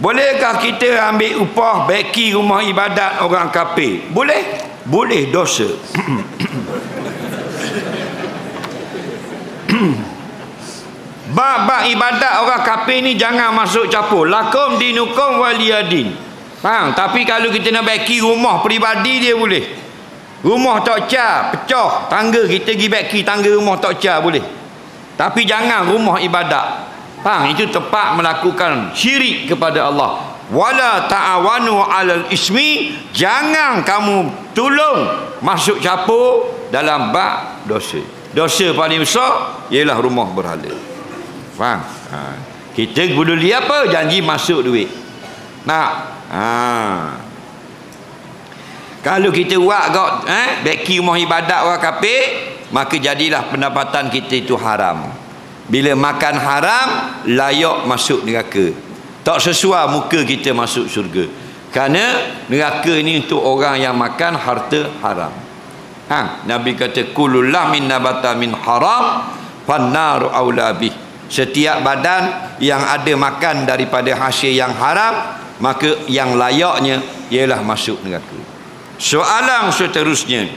Bolehkah kita ambil upah beki rumah ibadat orang kafir? Boleh? Boleh, dosa. Bab ibadat orang kafir ni jangan masuk campur. Lakum dinukum waliyadin. Faham? Tapi kalau kita nak beki rumah peribadi dia boleh. Rumah tok ca pecah, tangga kita pergi beki tangga rumah tok ca boleh. Tapi jangan rumah ibadat. Faham? Itu tepat melakukan syirik kepada Allah. Wala ta'awanu 'alal ismi, jangan kamu tolong masuk campur dalam bab dosa. Dosa paling besar ialah rumah berhala. Faham? Kita peduli apa? Janji masuk duit. Nak? Kalau kita buat beki rumah ibadat orang kafir, maka jadilah pendapatan kita itu haram. Bila makan haram, layak masuk neraka. Tak sesuai muka kita masuk syurga. Kerana neraka ini untuk orang yang makan harta haram. Nabi kata kullu lahmin nabata min haram fannaru aula bih. Setiap badan yang ada makan daripada hasil yang haram, maka yang layaknya ialah masuk neraka. Soalan seterusnya,